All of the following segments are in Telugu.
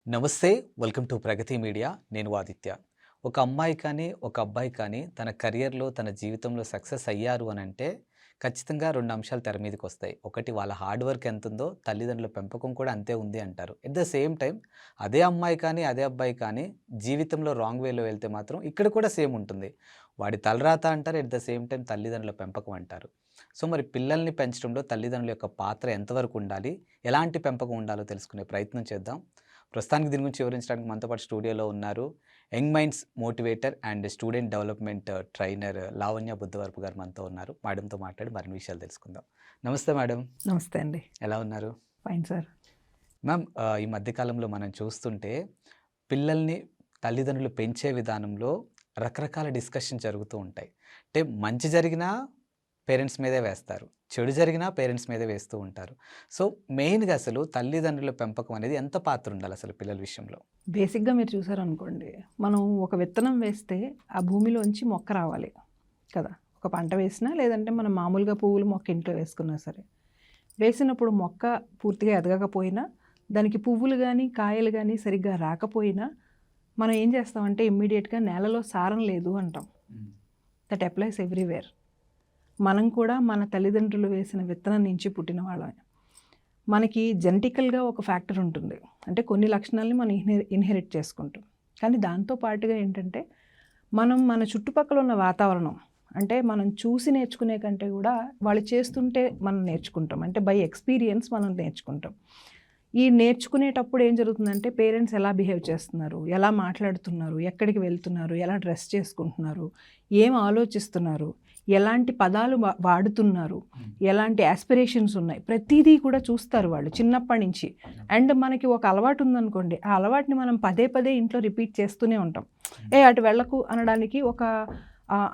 నమస్తే. Welcome to Pragati media. నేను ఆదిత్య. ఒక అమ్మాయి కానీ, ఒక అబ్బాయి కానీ తన కెరియర్‌లో, తన జీవితంలో సక్సెస్ అయ్యారు అనంటే ఖచ్చితంగా 2 అంశాలు తెర మీదకొస్తాయి. ఒకటి వాళ్ళ హార్డ్ వర్క్ ఎంతుందో, తల్లిదండ్రుల పెంపకం కూడా అంతే ఉంది అంటారు. ఎట్ ద సేమ్ టైమ్ అదే అమ్మాయి కానీ, అదే అబ్బాయి కానీ జీవితంలో రాంగ్ వేలో వెళ్తే మాత్రం ఇక్కడ కూడా సేమ్ ఉంటుంది. వాడి తలరాత అంటారు. ఎట్ ద సేమ్ టైమ్ తల్లిదండ్రుల పెంపకం అంటారు. సో, మరి పిల్లల్ని పెంచడంలో తల్లిదండ్రుల యొక్క పాత్ర ఎంతవరకు ఉండాలి? ఎలాంటి పెంపకం ఉండాలో తెలుసుకునే ప్రయత్నం చేద్దాం. ప్రస్తుతానికి దీని గురించి వివరించడానికి మనతో పాటు స్టూడియోలో ఉన్నారు. Young minds motivator and student development trainer Lavanya Buddhavarapu గారు మనతో ఉన్నారు. మేడంతో మాట్లాడి మరిన్ని విషయాలు తెలుసుకుందాం. నమస్తే మేడం. నమస్తే అండి. ఎలా ఉన్నారు? Fine sir. మ్యామ్, ఈ మధ్య కాలంలో మనం చూస్తుంటే పిల్లల్ని తల్లిదండ్రులు పెంచే విధానంలో రకరకాల డిస్కషన్ జరుగుతూ ఉంటాయి. అంటే మంచి జరిగినా పేరెంట్స్ మీదే వేస్తారు. చెడు జరిగినా పేరెంట్స్ మీదే వేస్తూ ఉంటారు. సో, మెయిన్‌గా అసలు తల్లిదండ్రుల పెంపకం అనేది ఎంత పాత్ర ఉండాలి అసలు పిల్లల విషయంలో? బేసిక్‌గా మీరు చూసారనుకోండి, మనం ఒక విత్తనం వేస్తే ఆ భూమిలోంచి మొక్క రావాలి కదా! ఒక పంట వేసినా లేదంటే మనం మామూలుగా పువ్వుల మొక్క ఇంట్లో వేసుకున్నా సరే, వేసినప్పుడు మొక్క పూర్తిగా ఎదగకపోయినా, దానికి పువ్వులు కానీ, కాయలు కానీ సరిగ్గా రాకపోయినా మనం ఏం చేస్తామంటే ఇమ్మీడియేట్‌గా నేలలో సారం లేదు అంటాం. That applies everywhere. మనం కూడా మన తల్లిదండ్రులు వేసిన విత్తనం నుంచి పుట్టిన వాళ్ళమే. మనకి జెనెటికల్‌గా ఒక ఫ్యాక్టర్ ఉంటుంది. అంటే కొన్ని లక్షణాలని మనం ఇన్హెరిట్ చేసుకుంటాం. కానీ దాంతో పాటుగా ఏంటంటే మనం మన చుట్టుపక్కల ఉన్న వాతావరణం, అంటే మనం చూసి నేర్చుకునే కంటే కూడా వాళ్ళు చేస్తుంటే మనం నేర్చుకుంటాం. అంటే బై ఎక్స్పీరియన్స్ మనం నేర్చుకుంటాం. ఈ నేర్చుకునేటప్పుడు ఏం జరుగుతుందంటే పేరెంట్స్ ఎలా బిహేవ్ చేస్తున్నారు, ఎలా మాట్లాడుతున్నారు, ఎక్కడికి వెళ్తున్నారు, ఎలా డ్రెస్ చేసుకుంటున్నారు, ఏం ఆలోచిస్తున్నారు, ఎలాంటి పదాలు వాడుతున్నారు, ఎలాంటి యాస్పిరేషన్స్ ఉన్నాయి, ప్రతిదీ కూడా చూస్తారు వాళ్ళు చిన్నప్పటి నుంచి. అండ్ మనకి ఒక అలవాటు ఉందనుకోండి, ఆ అలవాటుని మనం పదే పదే ఇంట్లో రిపీట్ చేస్తూనే ఉంటాం. అటు వెళ్ళకు అనడానికి ఒక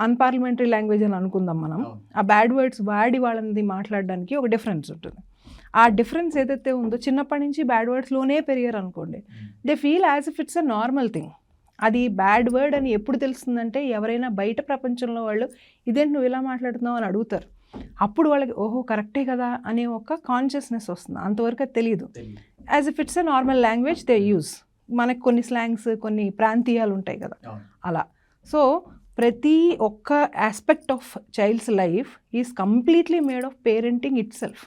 అన్పార్లమెంటరీ లాంగ్వేజ్ అని అనుకుందాం మనం. ఆ బ్యాడ్ వర్డ్స్ వాడి వాళ్ళని మాట్లాడడానికి ఒక డిఫరెన్స్ ఉంటుంది. ఆ డిఫరెన్స్ ఏదైతే ఉందో చిన్నప్పటి నుంచి బ్యాడ్ వర్డ్స్లోనే పెరిగారు అనుకోండి, they feel as if it's a normal thing. అది బ్యాడ్ వర్డ్ అని ఎప్పుడు తెలుస్తుందంటే ఎవరైనా బయట ప్రపంచంలో వాళ్ళు ఇదేంటి నువ్వు ఇలా మాట్లాడుతున్నావు అని అడుగుతారు. అప్పుడు వాళ్ళకి ఓహో కరెక్టే కదా అనే ఒక కాన్షియస్నెస్ వస్తుంది. అంతవరకు అది తెలియదు. As if it's a normal language they use. మనకు కొన్ని స్లాంగ్స్, కొన్ని ప్రాంతీయాలు ఉంటాయి కదా అలా. సో ప్రతి ఒక్క aspect of child's life is completely made of parenting itself.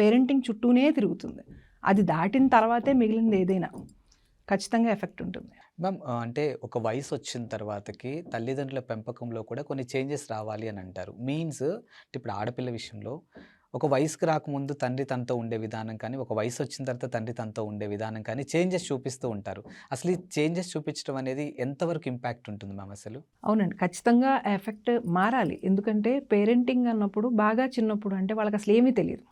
Parenting చుట్టూనే తిరుగుతుంది. అది దాటిన తర్వాతే మిగిలింది ఏదైనా ఖచ్చితంగా ఎఫెక్ట్ ఉంటుంది. మ్యామ్, అంటే ఒక వయసు వచ్చిన తర్వాతకి తల్లిదండ్రుల పెంపకంలో కూడా కొన్ని చేంజెస్ రావాలి అని అంటారు. మీన్స్ ఇప్పుడు ఆడపిల్ల విషయంలో ఒక వయసుకు రాకముందు తండ్రి తనతో ఉండే విధానం కానీ, ఒక వయసు వచ్చిన తర్వాత తండ్రి తనతో ఉండే విధానం కానీ చేంజెస్ చూపిస్తూ ఉంటారు. అసలు ఈ చేంజెస్ చూపించడం అనేది ఎంతవరకు ఇంపాక్ట్ ఉంటుంది మ్యామ్ అసలు? అవునండి, ఖచ్చితంగా ఎఫెక్ట్ మారాలి. ఎందుకంటే పేరెంటింగ్ అన్నప్పుడు బాగా చిన్నప్పుడు అంటే వాళ్ళకి అసలు ఏమీ తెలియదు.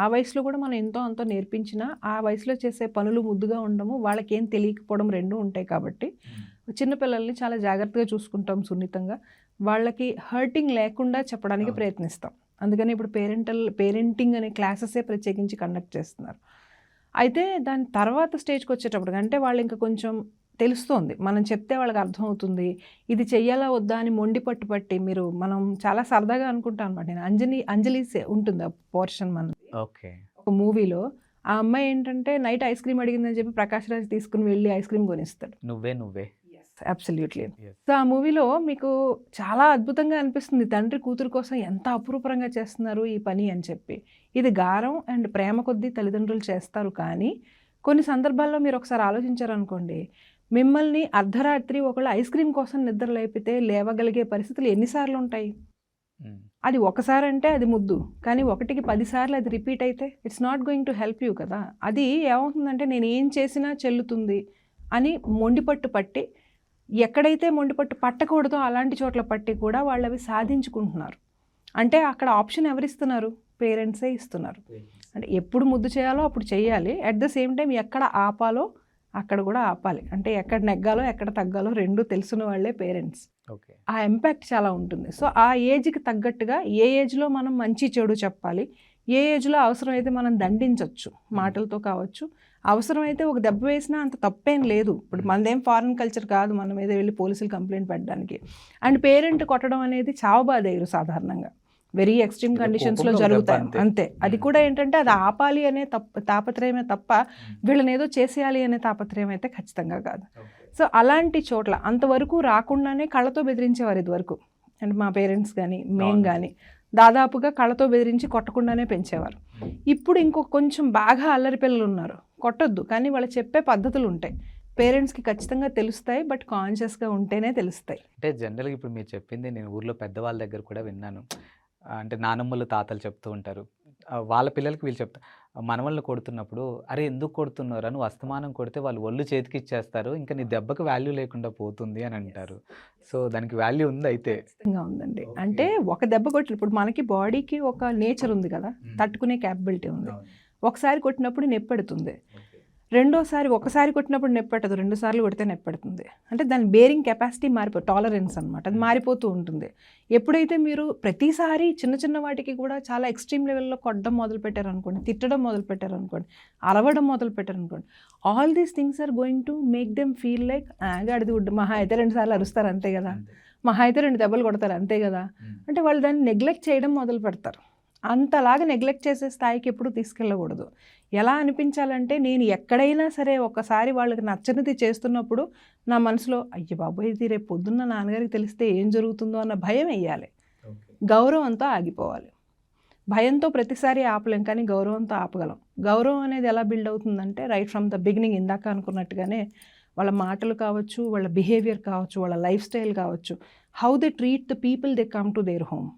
ఆ వయసులో కూడా మనం ఎంతో అంతో నేర్పించినా ఆ వయసులో చేసే పనులు ముద్దుగా ఉండము, వాళ్ళకి ఏం తెలియకపోవడం రెండూ ఉంటాయి. కాబట్టి చిన్నపిల్లల్ని చాలా జాగ్రత్తగా చూసుకుంటాం, సున్నితంగా. వాళ్ళకి హర్టింగ్ లేకుండా చెప్పడానికి ప్రయత్నిస్తాం. అందుకని ఇప్పుడు పేరెంటింగ్ అనే క్లాసెసే ప్రత్యేకించి కండక్ట్ చేస్తున్నారు. అయితే దాని తర్వాత స్టేజ్కి వచ్చేటప్పుడు అంటే వాళ్ళు ఇంకా కొంచెం తెలుస్తోంది, మనం చెప్తే వాళ్ళకి అర్థమవుతుంది, ఇది చెయ్యాలా వద్దా అని మొండి పట్టి మనం చాలా సరదాగా అనుకుంటాం అనమాట. నేను అంజలి ఉంటుంది ఆ పోర్షన్ మనది. ఓకే. ఒక మూవీలో ఆ అమ్మాయి ఏంటంటే నైట్ ఐస్ క్రీమ్ అడిగిందని చెప్పి ప్రకాష్ రాజ్ తీసుకుని వెళ్ళి ఐస్ క్రీమ్ కొనిస్తాడు. నువ్వే. అబ్సల్యూట్లీ. సో ఆ మూవీలో మీకు చాలా అద్భుతంగా అనిపిస్తుంది, తండ్రి కూతురు కోసం ఎంత అపురూపంగా చేస్తున్నారు ఈ పని అని చెప్పి. ఇది గారం అండ్ ప్రేమ కొద్దీ తల్లిదండ్రులు చేస్తారు. కానీ కొన్ని సందర్భాల్లో మీరు ఒకసారి ఆలోచించారనుకోండి, మిమ్మల్ని అర్ధరాత్రి ఒకళ్ళు ఐస్ క్రీమ్ కోసం నిద్ర లేపితే లేవగలిగే పరిస్థితులు ఎన్నిసార్లు ఉంటాయి? అది ఒకసారి అంటే అది ముద్దు, కానీ 1కి 10 సార్లు అది రిపీట్ అయితే it's not going to help you కదా. అది ఏమవుతుందంటే నేను ఏం చేసినా చెల్లుతుంది అని మొండిపట్టు పట్టి, ఎక్కడైతే మొండిపట్టు పట్టకూడదో అలాంటి చోట్ల పట్టి కూడా వాళ్ళు అవి సాధించుకుంటున్నారు. అంటే అక్కడ ఆప్షన్ ఎవరిస్తున్నారు? పేరెంట్సే ఇస్తున్నారు. అంటే ఎప్పుడు ముద్దు చేయాలో అప్పుడు చేయాలి, అట్ ద సేమ్ టైం ఎక్కడ ఆపాలో అక్కడ కూడా ఆపాలి. అంటే ఎక్కడ నెగ్గాలో ఎక్కడ తగ్గాలో రెండూ తెలిసిన వాళ్ళే పేరెంట్స్. ఓకే. ఆ ఇంపాక్ట్ చాలా ఉంటుంది. సో ఆ ఏజ్కి తగ్గట్టుగా ఏ ఏజ్లో మనం మంచి చెడు చెప్పాలి, ఏ ఏజ్లో అవసరమైతే మనం దండించవచ్చు, మాటలతో కావచ్చు, అవసరమైతే ఒక దెబ్బ వేసినా అంత తప్పేం లేదు. ఇప్పుడు మనదేం ఫారిన్ కల్చర్ కాదు మన మీద వెళ్ళి పోలీసులు కంప్లైంట్ పెట్టడానికి. అండ్ పేరెంట్ కొట్టడం అనేది చావబాదేయరు సాధారణంగా. వెరీ ఎక్స్ట్రీమ్ ఏదో కండిషన్స్లో కోపంలో ఒక దెబ్బ జరుగుతాయి అంతే. అంతే. అది కూడా ఏంటంటే అది ఆపాలి అనే తాపత్రయమే తప్ప వీళ్ళని ఏదో చేసేయాలి అనే తాపత్రయం అయితే ఖచ్చితంగా కాదు. సో అలాంటి చోట్ల అంతవరకు రాకుండానే కళ్ళతో బెదిరించేవారు ఇదివరకు. అంటే మా పేరెంట్స్ కానీ మేము కానీ దాదాపుగా కళ్ళతో బెదిరించి కొట్టకుండానే పెంచేవారు. ఇప్పుడు కొంచెం బాగా అల్లరి పిల్లలు ఉన్నారు, కొట్టొద్దు కానీ వాళ్ళు చెప్పే పద్ధతులు ఉంటాయి, పేరెంట్స్కి ఖచ్చితంగా తెలుస్తాయి, బట్ కాన్షియస్గా ఉంటేనే తెలుస్తాయి. అంటే జనరల్గా ఇప్పుడు మీరు చెప్పింది నేను ఊర్లో పెద్దవాళ్ళ దగ్గర కూడా విన్నాను. అంటే నానమ్మలు తాతలు చెప్తూ ఉంటారు. వాళ్ళ పిల్లలకి వీళ్ళు చెప్తారు, మనవళ్ళని కొడుతున్నప్పుడు అరే ఎందుకు కొడుతున్నారా, నువ్వు అస్తమానం కొడితే వాళ్ళు ఒళ్ళు చేతికి ఇచ్చేస్తారు, ఇంకా నీ దెబ్బకి వాల్యూ లేకుండా పోతుంది అని అంటారు. సో దానికి వాల్యూ ఉంది అయితే. ఖచ్చితంగా ఉందండి. అంటే ఒక దెబ్బ కొట్టి ఇప్పుడు మనకి బాడీకి ఒక నేచర్ ఉంది కదా, తట్టుకునే క్యాపబిలిటీ ఉంది. ఒకసారి కొట్టినప్పుడు నొప్పెడుతుంది, ఒకసారి కొట్టినప్పుడు నొప్పెట్టదు, 2 సార్లు కొడితే నొప్పెడుతుంది. అంటే దాని బేరింగ్ కెపాసిటీ టాలరెన్స్ అనమాట, అది మారిపోతూ ఉంటుంది. ఎప్పుడైతే మీరు ప్రతిసారి చిన్న చిన్న వాటికి కూడా చాలా ఎక్స్ట్రీమ్ లెవెల్లో కొట్టడం మొదలు పెట్టారనుకోండి, తిట్టడం మొదలు పెట్టారనుకోండి, అరవడం మొదలు పెట్టారనుకోండి, all these things are going to make them feel like గాడిది గుడ్డు, మహా అయితే 2 సార్లు అరుస్తారు అంతే కదా, మహా అయితే 2 దెబ్బలు కొడతారు అంతే కదా. అంటే వాళ్ళు దాన్ని నెగ్లెక్ట్ చేయడం మొదలు పెడతారు. అంతలాగా నెగ్లెక్ట్ చేసే స్థాయికి ఎప్పుడు తీసుకెళ్ళకూడదు. ఎలా అనిపించాలంటే నేను ఎక్కడైనా సరే ఒకసారి వాళ్ళకి నచ్చనిది చేస్తున్నప్పుడు నా మనసులో అయ్య బాబోయ్ ఇది రేపు పొద్దున్న నాన్నగారికి తెలిస్తే ఏం జరుగుతుందో అన్న భయం వేయాలి. గౌరవంతో ఆగిపోవాలి. భయంతో ప్రతిసారి ఆపలేం కానీ గౌరవంతో ఆపగలం. గౌరవం అనేది ఎలా బిల్డ్ అవుతుందంటే రైట్ ఫ్రమ్ ద బిగినింగ్, ఇందాక అనుకున్నట్టుగానే వాళ్ళ మాటలు కావచ్చు, వాళ్ళ బిహేవియర్ కావచ్చు, వాళ్ళ లైఫ్ స్టైల్ కావచ్చు, how they treat the people they come to their home.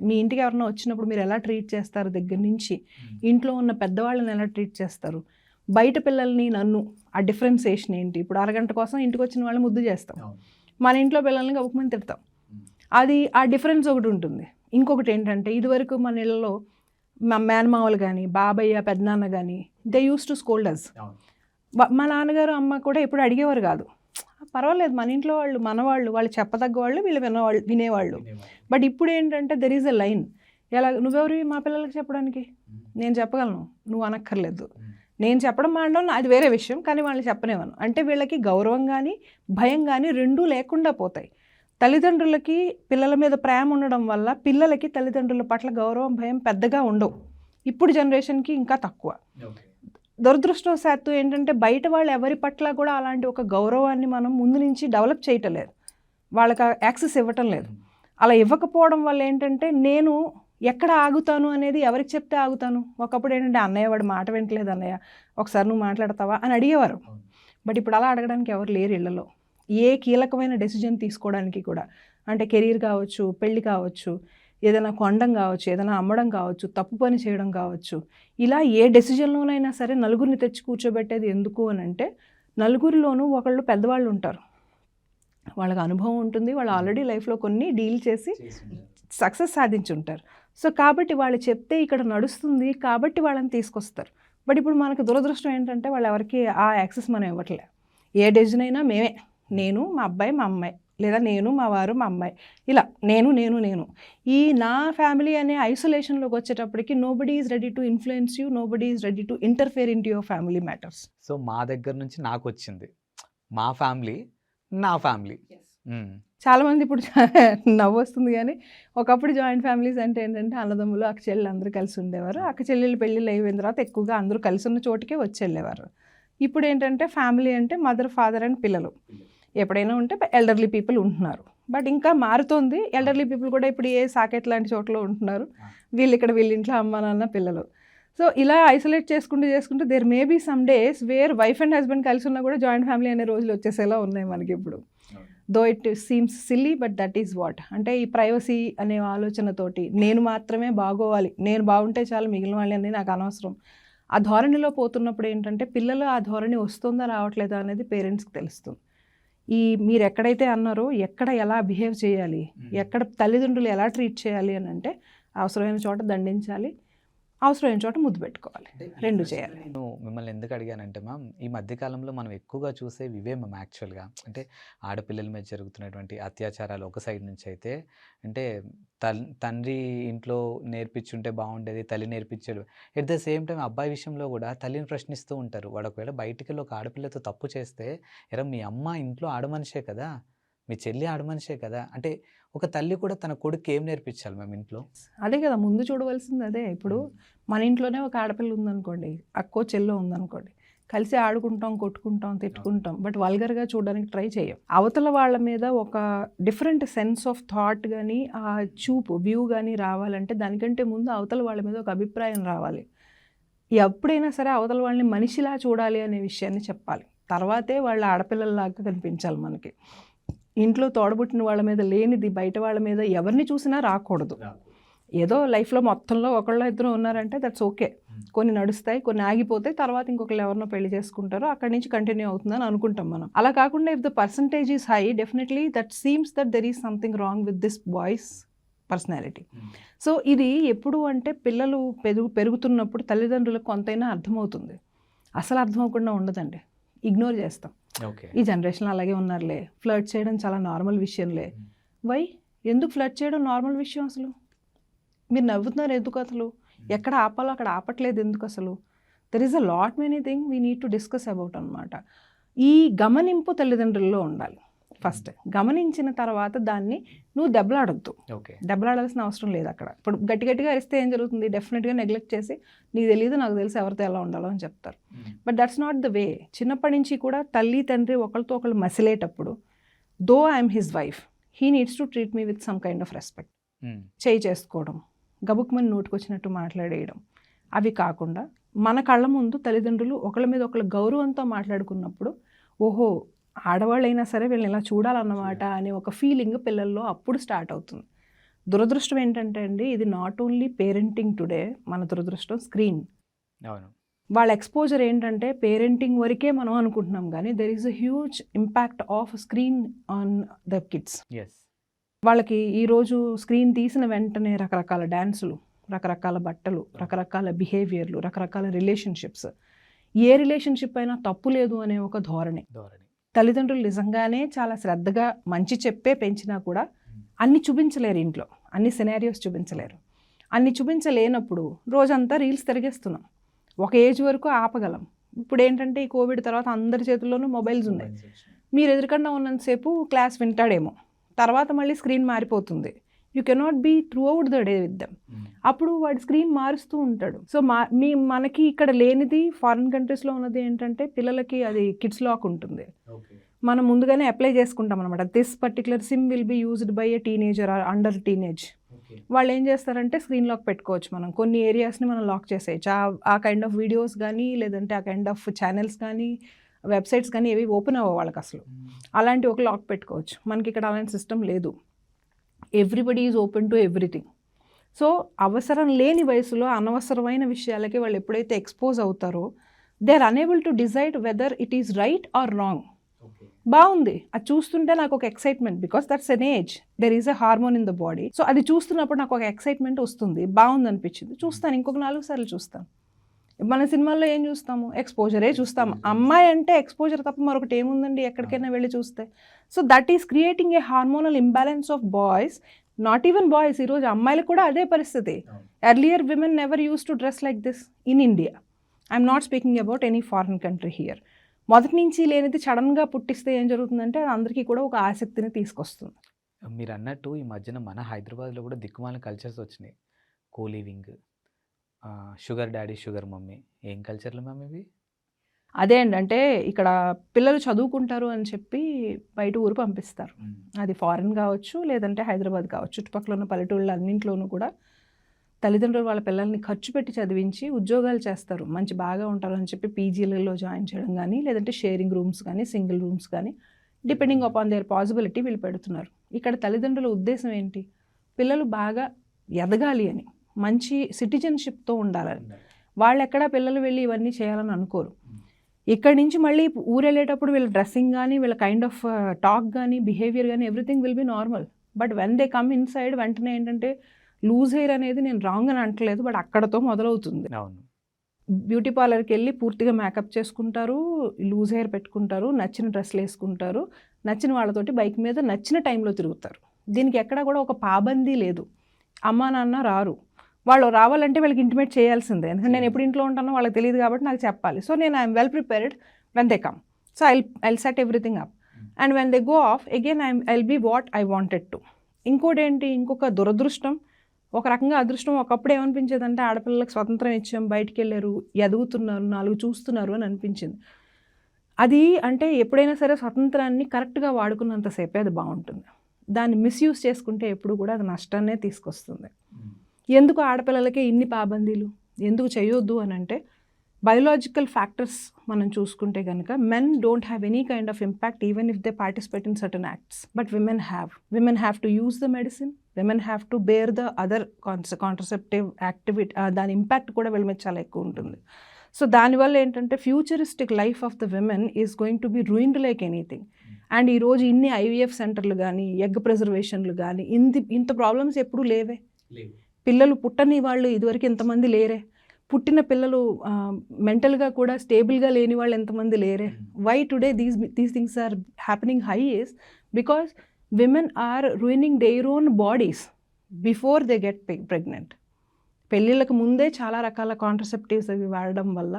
మీ ఇంటికి ఎవరైనా వచ్చినప్పుడు మీరు ఎలా ట్రీట్ చేస్తారు దగ్గర నుంచి, ఇంట్లో ఉన్న పెద్దవాళ్ళని ఎలా ట్రీట్ చేస్తారు, బయట పిల్లల్ని నన్ను ఆ డిఫరెన్సియేషన్ ఏంటి. ఇప్పుడు అరగంట కోసం ఇంటికి వచ్చిన వాళ్ళని ముద్దు చేస్తాం, మన ఇంట్లో పిల్లల్ని గబుక్కుమని తిడతాం. అది ఆ డిఫరెన్స్ ఒకటి ఉంటుంది. ఇంకొకటి ఏంటంటే ఇదివరకు మన ఇళ్ళలో మా మేనమామలు కానీ బాబయ్య పెద్దనాన్న కానీ దే యూస్ టు స్కోల్డ్ అస్. మా నాన్నగారు అమ్మ కూడా ఎప్పుడు అడిగేవారు కాదు, పర్వాలేదు మన ఇంట్లో వాళ్ళు వాళ్ళు చెప్పదగ్గ వాళ్ళు, వీళ్ళు వినేవాళ్ళు. బట్ ఇప్పుడు ఏంటంటే దెర్ ఈజ్ అ లైన్. ఎలా నువ్వెవరు మా పిల్లలకి చెప్పడానికి, నేను చెప్పగలను, నువ్వు అనక్కర్లేదు. నేను చెప్పడం మానడం అది వేరే విషయం, కానీ వాళ్ళని చెప్పనేవాను. అంటే వీళ్ళకి గౌరవం కానీ భయం కానీ రెండూ లేకుండా పోతాయి. తల్లిదండ్రులకి పిల్లల మీద ప్రేమ ఉండడం వల్ల పిల్లలకి తల్లిదండ్రుల పట్ల గౌరవం భయం పెద్దగా ఉండవు. ఇప్పుడు జనరేషన్కి ఇంకా తక్కువ. దురదృష్టవశాత్తు ఏంటంటే బయట వాళ్ళు ఎవరి పట్ల కూడా అలాంటి ఒక గౌరవాన్ని మనం ముందు నుంచి డెవలప్ చేయటం లేదు, వాళ్ళకి యాక్సెస్ ఇవ్వటం లేదు. అలా ఇవ్వకపోవడం వల్ల ఏంటంటే నేను ఎక్కడ ఆగుతాను అనేది ఎవరికి చెప్తే ఆగుతాను. ఒకప్పుడు ఏంటంటే అన్నయ్య వాడు మాట వింటలేదు, అన్నయ్య ఒకసారి నువ్వు మాట్లాడతావా అని అడిగేవారు. బట్ ఇప్పుడు అలా అడగడానికి ఎవరు లేరు ఇళ్లలో. ఏ కీలకమైన డెసిజన్ తీసుకోవడానికి కూడా, అంటే కెరీర్ కావచ్చు, పెళ్ళి కావచ్చు, ఏదైనా కొనడం కావచ్చు, ఏదైనా అమ్మడం కావచ్చు, తప్పు పని చేయడం కావచ్చు, ఇలా ఏ డెసిజన్లోనైనా సరే నలుగురిని తెచ్చి కూర్చోబెట్టేది ఎందుకు అని అంటే నలుగురిలోనూ ఒకళ్ళు పెద్దవాళ్ళు ఉంటారు, వాళ్ళకి అనుభవం ఉంటుంది, వాళ్ళు ఆల్రెడీ లైఫ్లో కొన్ని డీల్ చేసి సక్సెస్ సాధించి ఉంటారు. సో కాబట్టి వాళ్ళు చెప్తే ఇక్కడ నడుస్తుంది కాబట్టి వాళ్ళని తీసుకొస్తారు. బట్ ఇప్పుడు మనకు దురదృష్టం ఏంటంటే వాళ్ళు ఎవరికి ఆ యాక్సెస్ మనం ఇవ్వట్లే. ఏ డెసిజన్ అయినా మేమే, నేను మా అబ్బాయి మా అమ్మాయి, లేదా నేను మా వారు మా అమ్మాయి, ఇలా నేను ఈ నా ఫ్యామిలీ అనే ఐసోలేషన్లోకి వచ్చేటప్పటికి nobody is ready to influence you, nobody is ready to interfere in to your family matters. So మా దగ్గర నుంచి నాకు వచ్చింది మా ఫ్యామిలీ, నా ఫ్యామిలీ. చాలామంది ఇప్పుడు నవ్వు వస్తుంది, కానీ ఒకప్పుడు జాయింట్ ఫ్యామిలీస్ అంటే ఏంటంటే అన్నదమ్ములు అక్క చెల్లెలు అందరూ కలిసి ఉండేవారు. అక్క చెల్లెలు పెళ్ళిళ్ళు అయిపోయిన తర్వాత ఎక్కువగా అందరూ కలిసి ఉన్న చోటుకే వచ్చి వెళ్ళేవారు. ఇప్పుడు ఏంటంటే ఫ్యామిలీ అంటే మదర్ ఫాదర్ అండ్ పిల్లలు, ఎప్పుడైనా ఉంటే ఎల్డర్లీ పీపుల్ ఉంటున్నారు. బట్ ఇంకా మారుతోంది, ఎల్డర్లీ పీపుల్ కూడా ఇప్పుడు ఏ సాకెట్ లాంటి చోట్ల ఉంటున్నారు, వీళ్ళ ఇంట్లో అమ్మ నాన్న పిల్లలు. సో ఇలా ఐసోలేట్ చేసుకుంటూ there may be some days where wife and husband కలిసి ఉన్నా కూడా జాయింట్ ఫ్యామిలీ అనే రోజులు వచ్చేసేలా ఉన్నాయి మనకి ఇప్పుడు. Though it seems silly but that is what. అంటే ఈ ప్రైవసీ అనే ఆలోచనతోటి నేను మాత్రమే బాగోవాలి, నేను బాగుంటే చాలు, మిగిలిన వాళ్ళు అనేది నాకు అనవసరం, ఆ ధోరణిలో పోతున్నప్పుడు ఏంటంటే పిల్లలు ఆ ధోరణి వస్తుందా రావట్లేదా అనేది పేరెంట్స్కి తెలుస్తుంది. మీరు ఎక్కడైతే అన్నారో ఎక్కడ ఎలా బిహేవ్ చేయాలి, ఎక్కడ తల్లిదండ్రులు ఎలా ట్రీట్ చేయాలి అని అంటే అవసరమైన చోట దండించాలి, అవసరమైన చోట ముద్దు పెట్టుకోవాలి, రెండు చేయాలి. నేను మిమ్మల్ని ఎందుకు అడిగానంటే మ్యామ్, ఈ మధ్యకాలంలో మనం ఎక్కువగా చూసేవి ఇవే మ్యామ్. యాక్చువల్గా అంటే ఆడపిల్లల మీద జరుగుతున్నటువంటి అత్యాచారాలు ఒక సైడ్ నుంచి అయితే, అంటే తండ్రి ఇంట్లో నేర్పించుంటే బాగుండేది, తల్లి నేర్పించాడు. ఎట్ ద సేమ్ టైం అబ్బాయి విషయంలో కూడా తల్లిని ప్రశ్నిస్తూ ఉంటారు. వాడు ఒకవేళ బయటికి వెళ్ళి ఒక ఆడపిల్లతో తప్పు చేస్తే, ఎరా మీ అమ్మ ఇంట్లో ఆడమనిషే కదా, మీ చెల్లి ఆడమనిషే కదా! అంటే ఒక తల్లి కూడా తన కొడుక్కి ఏం నేర్పించాలి మ్యామ్ ఇంట్లో? అదే కదా ముందు చూడవలసింది అదే. ఇప్పుడు మన ఇంట్లోనే ఒక ఆడపిల్ల ఉందనుకోండి, అక్కో చెల్లో ఉందనుకోండి, కలిసి ఆడుకుంటాం, కొట్టుకుంటాం, తిట్టుకుంటాం. బట్ వల్గర్‌గా చూడడానికి ట్రై చేయం. అవతల వాళ్ళ మీద ఒక డిఫరెంట్ సెన్స్ ఆఫ్ థాట్ గానీ, ఆ చూపు, వ్యూ గానీ రావాలంటే దానికంటే ముందు అవతల వాళ్ళ మీద ఒక అభిప్రాయం రావాలి. ఎప్పుడైనా సరే అవతల వాళ్ళని మనిషిలా చూడాలి అనే విషయాన్ని చెప్పాలి. తర్వాతే వాళ్ళ ఆడపిల్లల్లాగా కనిపించాలి మనకి. ఇంట్లో తోడబుట్టిన వాళ్ళ మీద లేనిది బయట వాళ్ళ మీద ఎవరిని చూసినా రాకూడదు. ఏదో లైఫ్‌లో మొత్తంలో ఒకళ్ళో ఇద్దరు ఉన్నారంటే దట్స్ ఓకే. కొన్ని నడుస్తాయి, కొన్ని ఆగిపోతాయి. తర్వాత ఇంకొకళ్ళు ఎవరినో పెళ్లి చేసుకుంటారో అక్కడి నుంచి కంటిన్యూ అవుతుందని అనుకుంటాం మనం. అలా కాకుండా if the percentage is high definitely that seems that there is something wrong with this boys personality. So ఇది ఎప్పుడు అంటే పిల్లలు పెరుగుతున్నప్పుడు తల్లిదండ్రులకు కొంతైనా అర్థమవుతుంది. అసలు అర్థం అవ్వకుండా ఉండదండి. ఇగ్నోర్ చేస్తాం. ఓకే. ఈ జనరేషన్లో అలాగే ఉన్నారులే, ఫ్లర్ట్ చేయడం చాలా నార్మల్ విషయంలే. వై? ఎందుకు ఫ్లర్ట్ చేయడం నార్మల్ విషయం అసలు? మీరు నవ్వుతున్నారు ఎందుకు అసలు? ఎక్కడ ఆపాలో అక్కడ ఆపట్లేదు ఎందుకు అసలు? There is a lot many thing we need to discuss about అనమాట. ఈ గమనింపు తల్లిదండ్రుల్లో ఉండాలి. ఫస్ట్ గమనించిన తర్వాత దాన్ని నువ్వు దెబ్బలాడొద్దు. ఓకే. దెబ్బలాడాల్సిన అవసరం లేదు అక్కడ. ఇప్పుడు గట్టిగా అరిస్తే ఏం జరుగుతుంది? డెఫినెట్గా నెగ్లెక్ట్ చేసి నీకు తెలియదు, నాకు తెలిసి ఎవరితో ఎలా ఉండాలో అని చెప్తారు. But that's not the way. చిన్నప్పటి నుంచి కూడా తల్లి తండ్రి ఒకరితో ఒకళ్ళు మసిలేటప్పుడు though I'm his wife, he needs to treat me with some kind of respect. చేయి చేసుకోవడం, గబుక్మని నోటుకొచ్చినట్టు మాట్లాడేయడం, అవి కాకుండా మన కళ్ళ ముందు తల్లిదండ్రులు ఒకళ్ళ మీద ఒకళ్ళ గౌరవంతో మాట్లాడుకున్నప్పుడు ఓహో ఆడవాళ్ళైనా సరే వీళ్ళని ఇలా చూడాలన్నమాట అనే ఒక ఫీలింగ్ పిల్లల్లో అప్పుడు స్టార్ట్ అవుతుంది. దురదృష్టం ఏంటంటే అండి, ఇది నాట్ ఓన్లీ పేరెంటింగ్ టుడే, మన దురదృష్టం స్క్రీన్. అవును. వాళ్ళ ఎక్స్పోజర్ ఏంటంటే పేరెంటింగ్ వరకే మనం అనుకుంటున్నాం కానీ there is a huge impact off screen on the kids. వాళ్ళకి ఈరోజు స్క్రీన్ తీసిన వెంటనే రకరకాల డ్యాన్సులు, రకరకాల బట్టలు, రకరకాల బిహేవియర్లు, రకరకాల రిలేషన్షిప్స్. ఏ రిలేషన్షిప్ అయినా తప్పు లేదు అనే ఒక ధోరణి. తల్లిదండ్రులు నిజంగానే చాలా శ్రద్ధగా మంచి చెప్పే పెంచినా కూడా అన్ని చూపించలేరు ఇంట్లో, అన్ని సినారియోస్ చూపించలేరు. అన్ని చూపించలేనప్పుడు రోజంతా రీల్స్ తిరిగేస్తున్నాం. ఒక ఏజ్ వరకు ఆపగలం. ఇప్పుడు ఏంటంటే ఈ కోవిడ్ తర్వాత అందరి చేతుల్లోనూ మొబైల్స్ ఉన్నాయి. మీరు ఎదురుకుండా ఉన్నంతసేపు క్లాస్ వింటాడేమో, తర్వాత మళ్ళీ స్క్రీన్ మారిపోతుంది. You cannot be throughout the day with them. అప్పుడు వాడు స్క్రీన్ మారుస్తూ ఉంటాడు. సో మనకి ఇక్కడ లేనిది ఫారిన్ కంట్రీస్లో ఉన్నది ఏంటంటే పిల్లలకి అది కిడ్స్ లాక్ ఉంటుంది. మనం ముందుగానే అప్లై చేసుకుంటాం అనమాట. This particular SIM will be used by a teenager or under teenage. వాళ్ళు ఏం చేస్తారంటే స్క్రీన్ లాక్ పెట్టుకోవచ్చు. మనం కొన్ని ఏరియాస్ని మనం లాక్ చేసేయచ్చు. ఆ కైండ్ ఆఫ్ వీడియోస్ కానీ లేదంటే ఆ కైండ్ ఆఫ్ ఛానల్స్ కానీ వెబ్సైట్స్ కానీ ఏవి ఓపెన్ అవ్వ వాళ్ళకి అసలు. అలాంటి ఒక లాక్ పెట్టుకోవచ్చు. మనకి ఇక్కడ అలాంటి సిస్టమ్ లేదు. Everybody is open to everything. So అవసరం లేని వయసులో అనవసరమైన విషయాలకి వాళ్ళు ఎప్పుడైతే ఎక్స్పోజ్ అవుతారో they are unable to decide whether it is right or wrong. బాగుంది, అది చూస్తుంటే నాకు ఒక excitement, because that's an age, there is a hormone in the body. So అది చూస్తున్నప్పుడు నాకు ఒక ఎక్సైట్మెంట్ వస్తుంది, బాగుంది అనిపించింది, చూస్తాను, ఇంకొక 4 సార్లు చూస్తాను. మన సినిమాల్లో ఏం చూస్తాము? ఎక్స్పోజరే చూస్తాము. అమ్మాయి అంటే ఎక్స్పోజర్ తప్ప మరొకటి ఏముందండి ఎక్కడికైనా వెళ్ళి చూస్తే. So that is creating a hormonal imbalance of boys, not even boys. ఈరోజు అమ్మాయిలకు కూడా అదే పరిస్థితి. Earlier women never use to dress like this in India. I'm not speaking about any foreign country here. మొదటి నుంచి లేనిది సడన్గా పుట్టిస్తే ఏం జరుగుతుందంటే అది అందరికీ కూడా ఒక ఆసక్తిని తీసుకొస్తుంది. మీరు అన్నట్టు ఈ మధ్యన మన హైదరాబాద్లో కూడా దిక్కుమాలిన కల్చర్స్ వచ్చినాయి. Coliving, sugar daddy, sugar mummy. ఏం కల్చర్లు మ్యామ్ ఇవి? అదే అండి, అంటే ఇక్కడ పిల్లలు చదువుకుంటారు అని చెప్పి బయట ఊరు పంపిస్తారు. అది ఫారిన్ కావచ్చు, లేదంటే హైదరాబాద్ కావచ్చు, చుట్టుపక్కల ఉన్న పల్లెటూళ్ళు అన్నింట్లోనూ కూడా తల్లిదండ్రులు వాళ్ళ పిల్లల్ని ఖర్చు పెట్టి చదివించి ఉద్యోగాలు చేస్తారు, మంచి బాగా ఉంటారు అని చెప్పి పీజీలలో జాయిన్ చేయడం కానీ, లేదంటే షేరింగ్ రూమ్స్ కానీ, సింగిల్ రూమ్స్ కానీ, డిపెండింగ్ అపాన్ దేర్ పాసిబిలిటీ వీళ్ళు పెడుతున్నారు. ఇక్కడ తల్లిదండ్రుల ఉద్దేశం ఏంటి? పిల్లలు బాగా ఎదగాలి అని, మంచి సిటిజన్షిప్తో ఉండాలని. వాళ్ళు ఎక్కడా పిల్లలు వెళ్ళి ఇవన్నీ చేయాలని అనుకోరు. ఇక్కడి నుంచి మళ్ళీ ఊరు వెళ్ళేటప్పుడు వీళ్ళ డ్రెస్సింగ్ కానీ, వీళ్ళ కైండ్ ఆఫ్ టాక్ కానీ, బిహేవియర్ కానీ everything will be normal. But when they come in side వెంటనే ఏంటంటే లూజ్ హెయిర్ అనేది, నేను రాంగ్ అని అంటలేదు, బట్ అక్కడతో మొదలవుతుంది. బ్యూటీ పార్లర్కి వెళ్ళి పూర్తిగా మేకప్ చేసుకుంటారు, లూజ్ హెయిర్ పెట్టుకుంటారు, నచ్చిన డ్రెస్లు వేసుకుంటారు, నచ్చిన వాళ్ళతోటి బైక్ మీద నచ్చిన టైంలో తిరుగుతారు. దీనికి ఎక్కడా కూడా ఒక పాబందీ లేదు. అమ్మా నాన్న రారు, వాళ్ళు రావాలంటే వీళ్ళకి ఇంటిమేట్ చేయాల్సిందే. ఎందుకంటే నేను ఎప్పుడు ఇంట్లో ఉంటానో వాళ్ళకి తెలియదు కాబట్టి నాకు చెప్పాలి. సో నేను I'm well prepared when they come. So I'll set everything up. And when they go off again I'll be what I wanted to. ఇంకోటి ఏంటి, ఇంకొక దురదృష్టం, ఒక రకంగా అదృష్టం. ఒకప్పుడు ఏమనిపించేదంటే ఆడపిల్లలకు స్వతంత్రం ఇచ్చాం, బయటికి వెళ్ళారు, ఎదుగుతున్నారు, 4 చూస్తున్నారు అని అనిపించింది. అది అంటే ఎప్పుడైనా సరే స్వతంత్రాన్ని కరెక్ట్గా వాడుకున్నంతసేపే అది బాగుంటుంది. దాన్ని మిస్యూజ్ చేసుకుంటే ఎప్పుడు కూడా అది నష్టాన్నే తీసుకొస్తుంది. ఎందుకు ఆడపిల్లలకే ఇన్ని పాబందీలు, ఎందుకు చేయొద్దు అని అంటే బయోలాజికల్ ఫ్యాక్టర్స్ మనం చూసుకుంటే కనుక men don't have any kind of impact even if they participate in certain acts, but women have to use the medicine, women have to bear the other contraceptive activity. దాని ఇంపాక్ట్ కూడా వీళ్ళ మీద చాలా ఎక్కువ ఉంటుంది. సో దానివల్ల ఏంటంటే futuristic life of the women is going to be ruined like anything. And ఈరోజు ఇన్ని ఐవీఎఫ్ సెంటర్లు కానీ, ఎగ్ ప్రిజర్వేషన్లు కానీ, ఇంత ప్రాబ్లమ్స్ ఎప్పుడూ లేవే. పిల్లలు పుట్టని వాళ్ళు ఇదివరకు ఎంతమంది లేరే, పుట్టిన పిల్లలు మెంటల్గా కూడా స్టేబుల్గా లేని వాళ్ళు ఎంతమంది లేరే. Why today these things are happening హై is because women are ruining their own bodies before they get pregnant. పెళ్ళిళ్ళకు ముందే చాలా రకాల కాంట్రసెప్టివ్స్ అవి వాడడం వల్ల,